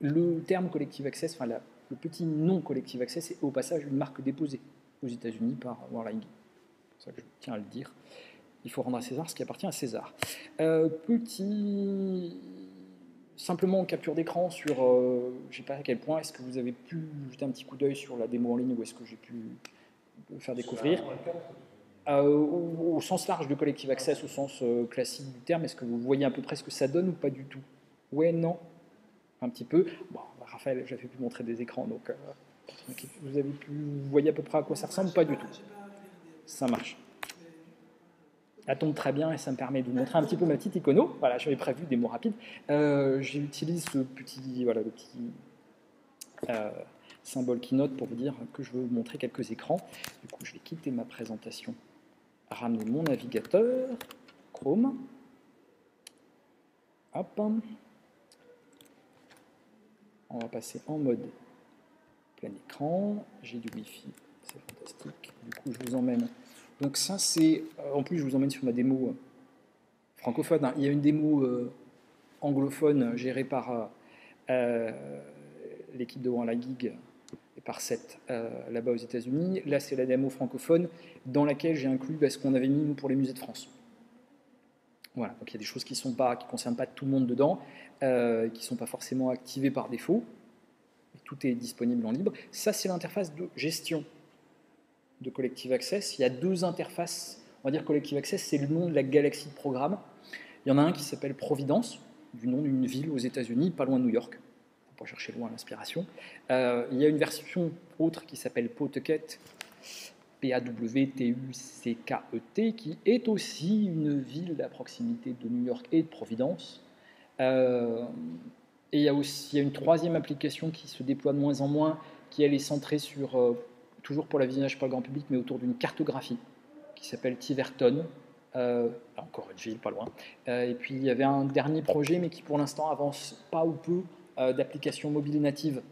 Le terme Collective Access, enfin le petit nom Collective Access est au passage une marque déposée aux États-Unis par Warline. C'est pour ça que je tiens à le dire. Il faut rendre à César ce qui appartient à César. Simplement capture d'écran sur, je ne sais pas à quel point, est-ce que vous avez pu jeter un petit coup d'œil sur la démo en ligne ou est-ce que j'ai pu faire découvrir au sens large de Collective Access, au sens classique du terme, est-ce que vous voyez à peu près ce que ça donne ou pas du tout? Ouais, non? Un petit peu. Bon, Raphaël, j'avais pu montrer des écrans, donc vous voyez à peu près à quoi ça ressemble ou pas du tout? Ça marche. Ça tombe très bien et ça me permet de vous montrer un petit peu ma petite icono. Voilà, j'avais prévu des mots rapides. J'utilise le petit symbole Keynote pour vous dire que je veux vous montrer quelques écrans. Du coup, je vais quitter ma présentation, ramener mon navigateur, Chrome. Hop. On va passer en mode plein écran. J'ai du Wi-Fi, c'est fantastique. Du coup, je vous emmène. Donc ça, c'est... En plus, je vous emmène sur ma démo francophone. Hein. Il y a une démo anglophone gérée par l'équipe de One Gig et par Seth là-bas aux États-Unis. Là, c'est la démo francophone dans laquelle j'ai inclus ce qu'on avait mis nous pour les musées de France. Voilà, donc il y a des choses qui ne concernent pas tout le monde dedans, qui ne sont pas forcément activées par défaut. Tout est disponible en libre. Ça, c'est l'interface de gestion de Collective Access. Il y a deux interfaces. On va dire Collective Access, c'est le nom de la galaxie de programmes. Il y en a un qui s'appelle Providence, du nom d'une ville aux États-Unis, pas loin de New York. Il ne faut pas chercher loin l'inspiration. Il y a une version autre qui s'appelle Pawtucket, P-A-W-T-U-C-K-E-T, qui est aussi une ville à proximité de New York et de Providence. Et il y a une troisième application qui se déploie de moins en moins, qui elle est centrée sur, toujours pour la visionnage par le grand public, mais autour d'une cartographie, qui s'appelle Tiverton. Encore une ville, pas loin. Et puis il y avait un dernier projet, mais qui pour l'instant avance pas ou peu, d'applications mobiles natives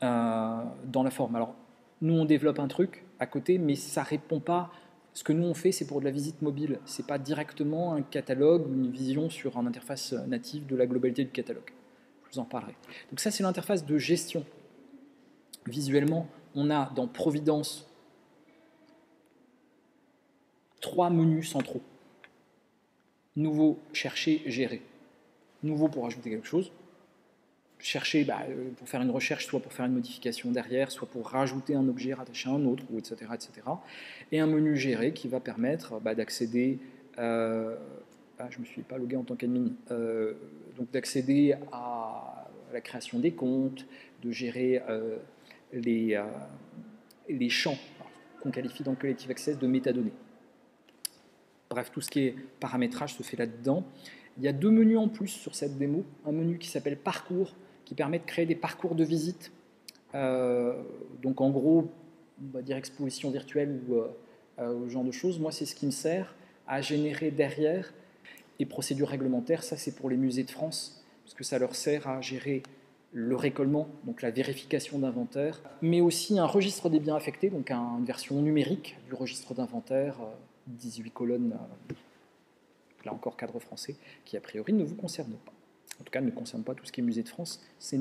dans la forme. Alors, nous on développe un truc à côté, mais ça répond pas. Ce que nous on fait, c'est pour de la visite mobile. C'est pas directement un catalogue ou une vision sur une interface native de la globalité du catalogue. Je vous en parlerai. Donc ça, c'est l'interface de gestion. Visuellement, on a dans Providence 3 menus centraux. Nouveau, chercher, gérer. Nouveau pour ajouter quelque chose. Chercher pour faire une recherche, soit pour faire une modification derrière, soit pour rajouter un objet rattaché à un autre, etc., etc. Et un menu gérer qui va permettre d'accéder, je ne me suis pas logué en tant qu'admin, donc d'accéder à la création des comptes, de gérer les champs qu'on qualifie dans le Collective Access de métadonnées. Bref, tout ce qui est paramétrage se fait là-dedans. Il y a deux menus en plus sur cette démo. Un menu qui s'appelle Parcours, qui permet de créer des parcours de visite. Donc en gros, on va dire exposition virtuelle ou ce genre de choses. Moi, c'est ce qui me sert à générer derrière. Et procédures réglementaires, ça c'est pour les musées de France, parce que ça leur sert à gérer le récolement, donc la vérification d'inventaire, mais aussi un registre des biens affectés, donc une version numérique du registre d'inventaire, 18 colonnes, là encore cadre français, qui a priori ne vous concerne pas. En tout cas, ne concerne pas tout ce qui est musée de France. Cette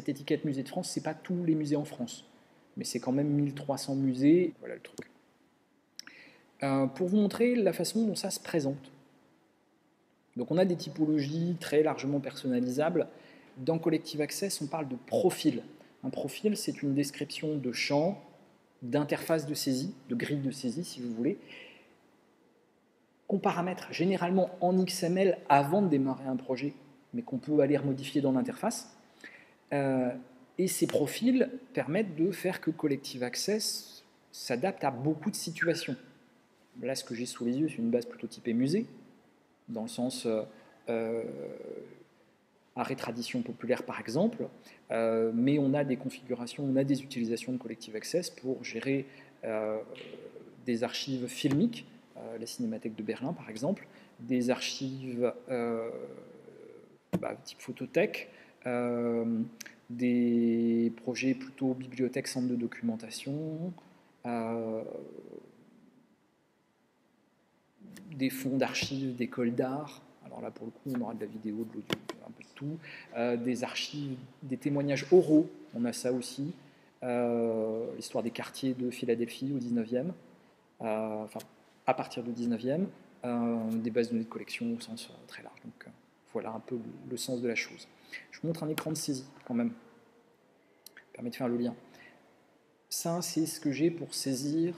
étiquette musée de France, ce n'est pas tous les musées en France, mais c'est quand même 1300 musées. Voilà le truc. Pour vous montrer la façon dont ça se présente. Donc on a des typologies très largement personnalisables. Dans Collective Access, on parle de profil. Un profil, c'est une description de champ, d'interface de saisie, de grille de saisie si vous voulez, qu'on paramètre généralement en XML avant de démarrer un projet, mais qu'on peut aller modifier dans l'interface. Et ces profils permettent de faire que Collective Access s'adapte à beaucoup de situations. Là, ce que j'ai sous les yeux, c'est une base plutôt typée musée, dans le sens art et tradition populaire par exemple, mais on a des configurations, on a des utilisations de Collective Access pour gérer des archives filmiques, la Cinémathèque de Berlin par exemple, des archives type photothèque, des projets plutôt bibliothèque, centre de documentation, des fonds d'archives d'écoles d'art, Alors là, pour le coup, on aura de la vidéo, de l'audio, un peu de tout. Des archives, des témoignages oraux, on a ça aussi. L'histoire des quartiers de Philadelphie au 19e, enfin, à partir du 19e. Des bases de données de collection au sens très large. Donc voilà un peu le sens de la chose. Je vous montre un écran de saisie quand même. Ça permet de faire le lien. Ça, c'est ce que j'ai pour saisir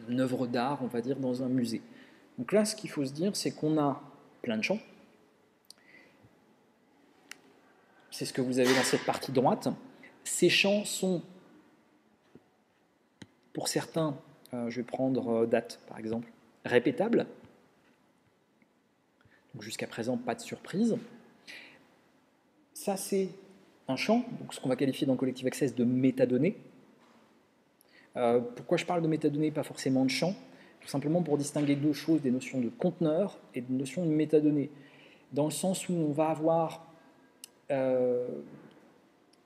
une œuvre d'art, on va dire, dans un musée. Donc là, ce qu'il faut se dire, c'est qu'on a plein de champs. C'est ce que vous avez dans cette partie droite. Ces champs sont, pour certains, je vais prendre date par exemple, répétables. Donc jusqu'à présent, pas de surprise. Ça, c'est un champ, donc ce qu'on va qualifier dans Collective Access de métadonnées. Pourquoi je parle de métadonnées, pas forcément de champ? Tout simplement pour distinguer deux choses, des notions de conteneur et des notions de métadonnées. Dans le sens où on va avoir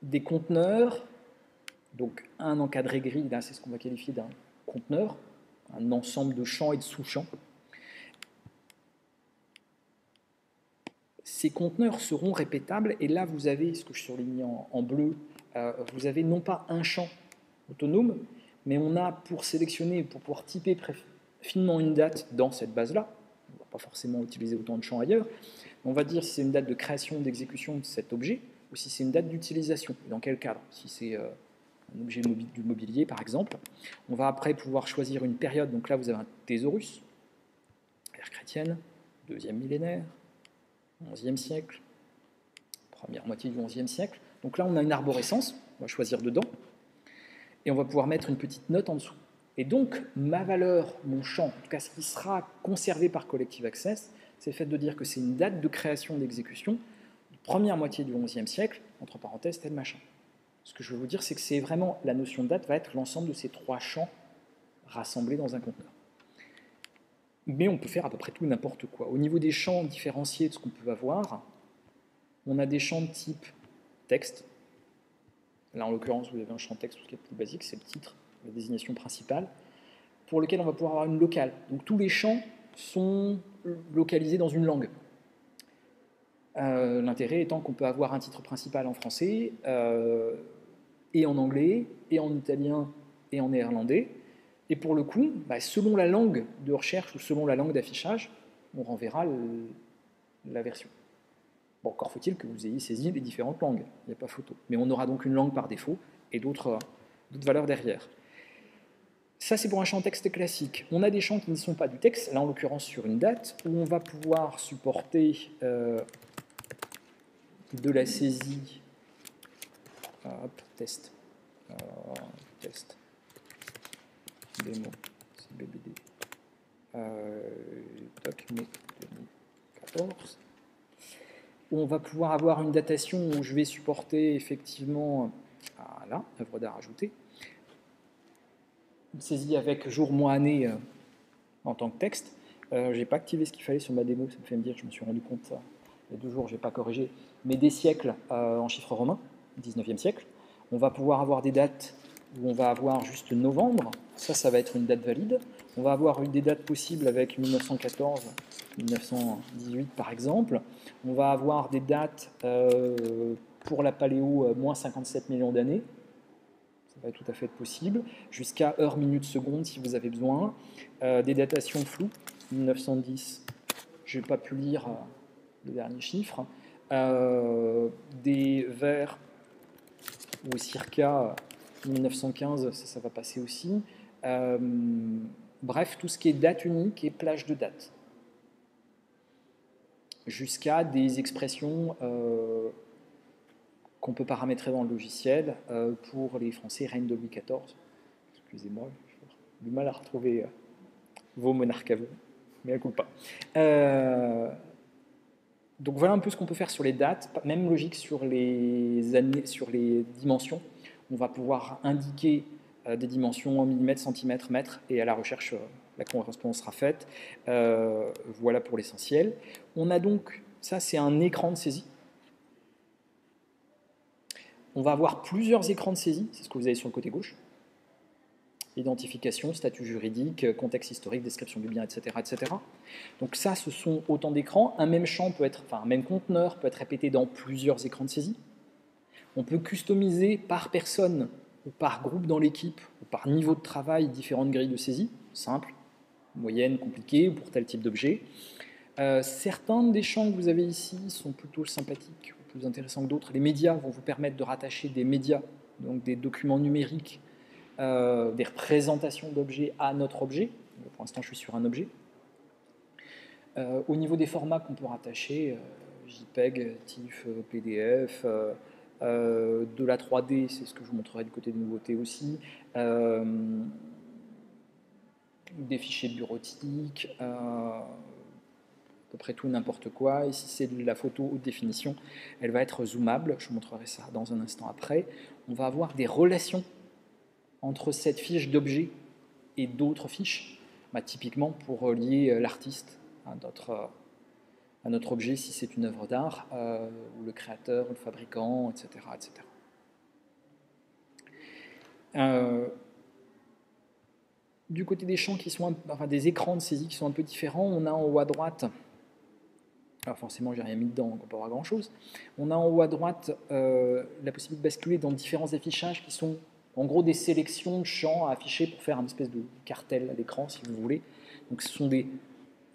des conteneurs, donc un encadré gris, là c'est ce qu'on va qualifier d'un conteneur, un ensemble de champs et de sous-champs. Ces conteneurs seront répétables, et là vous avez, ce que je surligne en bleu, vous avez non pas un champ autonome, mais on a pour sélectionner, pour pouvoir typer finement une date dans cette base-là, on ne va pas forcément utiliser autant de champs ailleurs, on va dire si c'est une date de création, d'exécution de cet objet, ou si c'est une date d'utilisation, dans quel cadre. Si c'est un objet du mobilier par exemple, on va après pouvoir choisir une période, donc là vous avez un thésaurus, ère chrétienne, deuxième millénaire, 11e siècle, première moitié du 11e siècle. Donc là, on a une arborescence, on va choisir dedans, et on va pouvoir mettre une petite note en dessous. Et donc, ma valeur, mon champ, en tout cas ce qui sera conservé par Collective Access, c'est le fait de dire que c'est une date de création d'exécution, première moitié du 11e siècle, entre parenthèses, tel machin. Ce que je veux vous dire, c'est que c'est vraiment, la notion de date va être l'ensemble de ces trois champs rassemblés dans un conteneur. Mais on peut faire à peu près tout n'importe quoi. Au niveau des champs différenciés de ce qu'on peut avoir, on a des champs de type texte. Là, en l'occurrence, vous avez un champ texte, tout ce qui est plus basique, c'est le titre, la désignation principale, pour lequel on va pouvoir avoir une locale. Donc tous les champs sont localisés dans une langue. L'intérêt étant qu'on peut avoir un titre principal en français, et en anglais, et en italien, et en néerlandais. Et pour le coup, selon la langue de recherche ou selon la langue d'affichage, on renverra la version. Bon, encore faut-il que vous ayez saisi les différentes langues, il n'y a pas photo. Mais on aura donc une langue par défaut et d'autres valeurs derrière. Ça, c'est pour un champ texte classique. On a des champs qui ne sont pas du texte, là en l'occurrence sur une date, où on va pouvoir supporter de la saisie. Hop, test. Test. Démo, c'est BBD. Toc, mai 2014. On va pouvoir avoir une datation où je vais supporter effectivement, là, œuvre d'art ajoutée, une saisie avec jour, mois, année en tant que texte. Je n'ai pas activé ce qu'il fallait sur ma démo, ça me fait me dire, je me suis rendu compte il y a 2 jours, je n'ai pas corrigé, mais des siècles en chiffres romains, 19e siècle. On va pouvoir avoir des dates où on va avoir juste novembre, ça va être une date valide. On va avoir des dates possibles avec 1914, 1918 par exemple. On va avoir des dates pour la paléo moins 57 millions d'années. Ça va tout à fait être possible. Jusqu'à heure, minute, seconde si vous avez besoin. Des datations floues, 1910. Je n'ai pas pu lire le dernier chiffre. Des vers ou circa 1915, ça va passer aussi. Bref, tout ce qui est date unique et plage de date. Jusqu'à des expressions qu'on peut paramétrer dans le logiciel. Pour les Français, règne de Louis XIV. Excusez-moi, j'ai du mal à retrouver vos monarques à vous, mais à coup pas. Donc voilà un peu ce qu'on peut faire sur les dates, même logique sur les années, sur les dimensions. On va pouvoir indiquer des dimensions en millimètres, centimètres, mètres, et à la recherche, la correspondance sera faite. Voilà pour l'essentiel. On a donc, ça c'est un écran de saisie. On va avoir plusieurs écrans de saisie, c'est ce que vous avez sur le côté gauche. Identification, statut juridique, contexte historique, description du bien, etc., etc. Donc ça, ce sont autant d'écrans. Un même champ peut être, enfin un même conteneur peut être répété dans plusieurs écrans de saisie. On peut customiser par personne ou par groupe dans l'équipe ou par niveau de travail différentes grilles de saisie, simples, moyennes, compliquées, ou pour tel type d'objet. Certains des champs que vous avez ici sont plutôt sympathiques ou plus intéressants que d'autres. Les médias vont vous permettre de rattacher des médias, donc des documents numériques, des représentations d'objets à notre objet. Pour l'instant, je suis sur un objet. Au niveau des formats qu'on peut rattacher, JPEG, TIFF, PDF, de la 3D, c'est ce que je vous montrerai du côté des nouveautés aussi, des fichiers bureautiques, à peu près tout n'importe quoi. Et si c'est de la photo haute définition, elle va être zoomable, je vous montrerai ça dans un instant après. On va avoir des relations entre cette fiche d'objet et d'autres fiches, typiquement pour lier l'artiste à notre objet si c'est une œuvre d'art, ou le créateur, ou le fabricant, etc. etc. Du côté des champs qui sont, enfin des écrans de saisie qui sont un peu différents, on a en haut à droite, alors forcément j'ai rien mis dedans, on ne peut pas voir grand chose, on a en haut à droite la possibilité de basculer dans différents affichages qui sont en gros des sélections de champs à afficher pour faire une espèce de cartel à l'écran si vous voulez. Donc ce sont des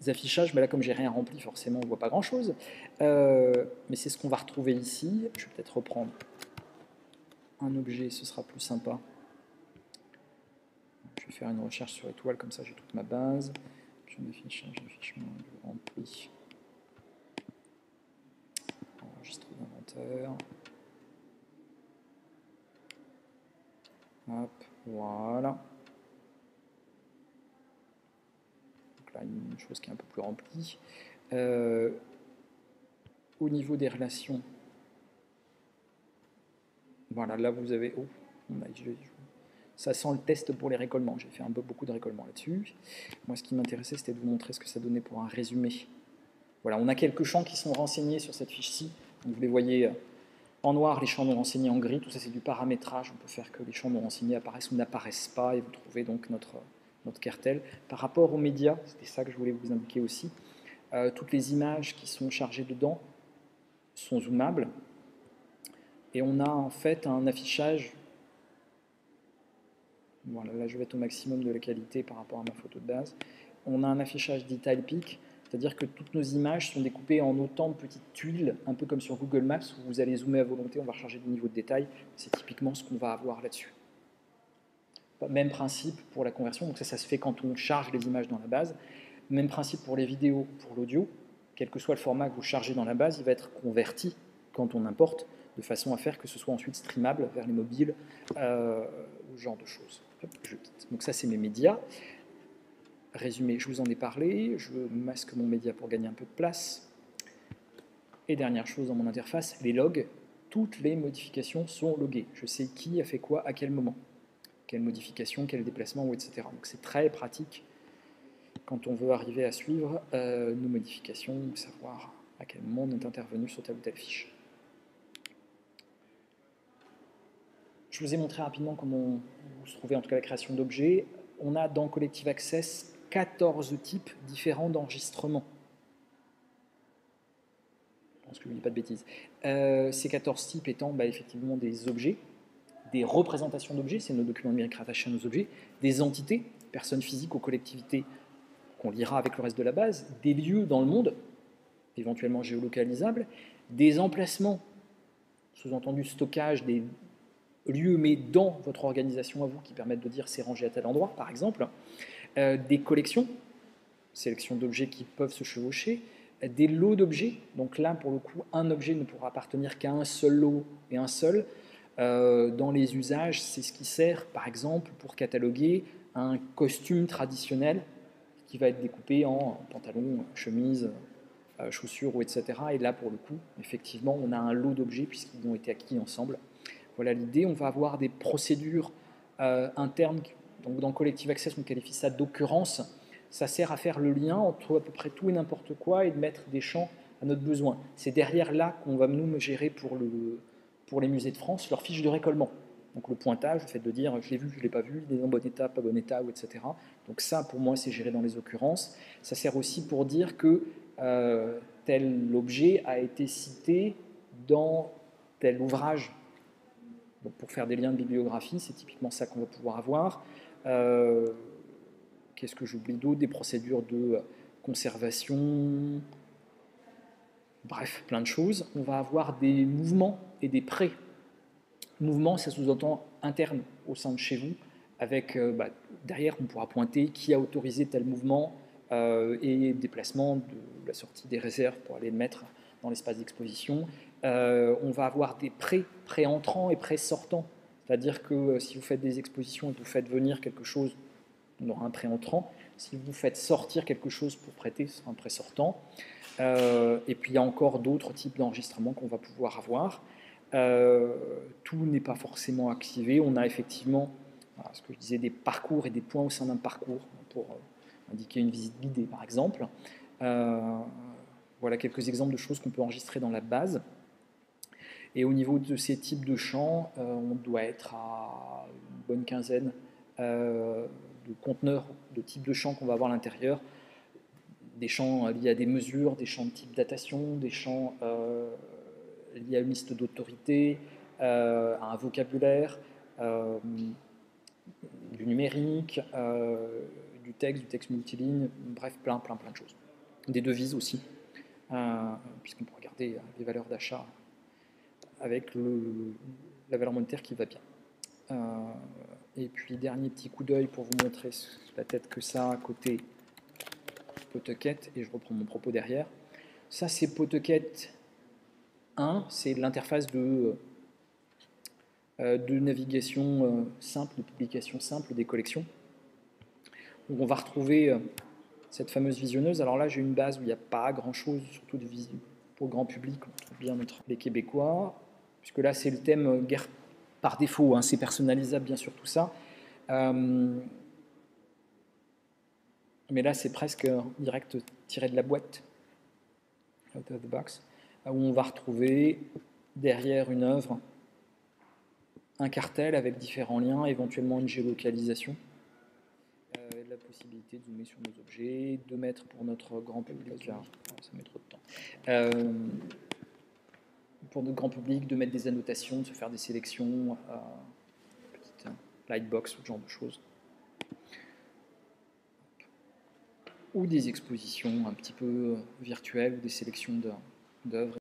affichages, mais là comme j'ai rien rempli forcément on ne voit pas grand chose, mais c'est ce qu'on va retrouver ici. Je vais peut-être reprendre un objet, ce sera plus sympa. Je vais faire une recherche sur étoile, comme ça j'ai toute ma base. Puis un affichage, affichement, je remplis. Enregistre d'inventaire. Hop, voilà. Donc là, une chose qui est un peu plus remplie. Au niveau des relations, voilà, là vous avez... Oh, ça sent le test pour les récollements. J'ai fait beaucoup de récollements là-dessus. Moi, ce qui m'intéressait, c'était de vous montrer ce que ça donnait pour un résumé. Voilà, on a quelques champs qui sont renseignés sur cette fiche-ci. Vous les voyez en noir, les champs non renseignés en gris. Tout ça, c'est du paramétrage. On peut faire que les champs non renseignés apparaissent ou n'apparaissent pas. Et vous trouvez donc notre cartel. Par rapport aux médias, c'était ça que je voulais vous indiquer aussi. Toutes les images qui sont chargées dedans sont zoomables. Et on a en fait un affichage... Voilà, là je vais être au maximum de la qualité par rapport à ma photo de base. On a un affichage detail peak, c'est-à-dire que toutes nos images sont découpées en autant de petites tuiles, un peu comme sur Google Maps où vous allez zoomer à volonté, on va recharger des niveaux de détail. C'est typiquement ce qu'on va avoir là-dessus. Même principe pour la conversion, donc ça se fait quand on charge les images dans la base. Même principe pour les vidéos, pour l'audio. Quel que soit le format que vous chargez dans la base, il va être converti quand on importe, de façon à faire que ce soit ensuite streamable vers les mobiles, ce genre de choses. Hop, je quitte. Donc ça, c'est mes médias. Résumé, je vous en ai parlé. Je masque mon média pour gagner un peu de place. Et dernière chose dans mon interface, les logs. Toutes les modifications sont loguées. Je sais qui a fait quoi, à quel moment. Quelle modification, quel déplacement, etc. Donc c'est très pratique quand on veut arriver à suivre nos modifications, savoir à quel moment on est intervenu sur telle ou telle fiche. Je vous ai montré rapidement comment se trouvait en tout cas la création d'objets. On a dans Collective Access 14 types différents d'enregistrements. Je pense que je ne dis pas de bêtises. Ces 14 types étant effectivement des objets, des représentations d'objets, c'est nos documents numériques rattachés à nos objets, des entités, personnes physiques ou collectivités qu'on lira avec le reste de la base, des lieux dans le monde, éventuellement géolocalisables, des emplacements, sous-entendu stockage des lieux, mais dans votre organisation à vous, qui permettent de dire c'est rangé à tel endroit, par exemple, des collections, sélection d'objets qui peuvent se chevaucher, des lots d'objets, donc là, pour le coup, un objet ne pourra appartenir qu'à un seul lot et un seul. Dans les usages, c'est ce qui sert, par exemple, pour cataloguer un costume traditionnel qui va être découpé en pantalon, chemise, chaussures, etc. Et là, pour le coup, effectivement, on a un lot d'objets puisqu'ils ont été acquis ensemble. Voilà l'idée. On va avoir des procédures internes. Donc, dans Collective Access, on qualifie ça d'occurrence. Ça sert à faire le lien entre à peu près tout et n'importe quoi et de mettre des champs à notre besoin. C'est derrière là qu'on va nous gérer pour les musées de France leur fiche de récollement. Donc le pointage, le fait de dire je l'ai vu, je ne l'ai pas vu, il est en bon état, pas bon état, etc. Donc ça, pour moi, c'est géré dans les occurrences. Ça sert aussi pour dire que tel objet a été cité dans tel ouvrage. Donc pour faire des liens de bibliographie, c'est typiquement ça qu'on va pouvoir avoir. Qu'est-ce que j'oublie d'autre? Des procédures de conservation, bref, plein de choses. On va avoir des mouvements et des prêts. Mouvement, ça sous-entend interne au sein de chez vous, avec derrière, on pourra pointer qui a autorisé tel mouvement et déplacement de la sortie des réserves pour aller le mettre dans l'espace d'exposition. On va avoir des pré-entrants et pré-sortants, c'est-à-dire que si vous faites des expositions et que vous faites venir quelque chose, on aura un pré-entrant. Si vous faites sortir quelque chose pour prêter, ce sera un pré-sortant. Et puis il y a encore d'autres types d'enregistrements qu'on va pouvoir avoir. Tout n'est pas forcément activé. On a effectivement, ce que je disais, des parcours et des points au sein d'un parcours pour indiquer une visite guidée, par exemple. Voilà quelques exemples de choses qu'on peut enregistrer dans la base. Et au niveau de ces types de champs, on doit être à une bonne quinzaine de conteneurs, de types de champs qu'on va avoir à l'intérieur. Des champs liés à des mesures, des champs de type datation, des champs liés à une liste d'autorités, à un vocabulaire, du numérique, du texte multiligne, bref, plein de choses. Des devises aussi, puisqu'on peut regarder les valeurs d'achat avec la valeur monétaire qui va bien. Et puis, dernier petit coup d'œil pour vous montrer la tête que ça a côté Pawtucket, et je reprends mon propos derrière. Ça, c'est Pawtucket 1, c'est l'interface de navigation simple, de publication simple des collections. Donc on va retrouver cette fameuse visionneuse. Alors là, j'ai une base où il n'y a pas grand-chose, surtout de vision pour le grand public, on trouve bien les Québécois, puisque là, c'est le thème guerre par défaut, hein, c'est personnalisable bien sûr tout ça. Mais là, c'est presque direct tiré de la boîte, out of the box, où on va retrouver derrière une œuvre un cartel avec différents liens, éventuellement une géolocalisation, la possibilité de zoomer sur nos objets, de mettre pour notre grand public, ça met trop de temps, pour notre grand public, de mettre des annotations, de se faire des sélections, petite lightbox, ce genre de choses. Ou des expositions un petit peu virtuelles, ou des sélections d'œuvres.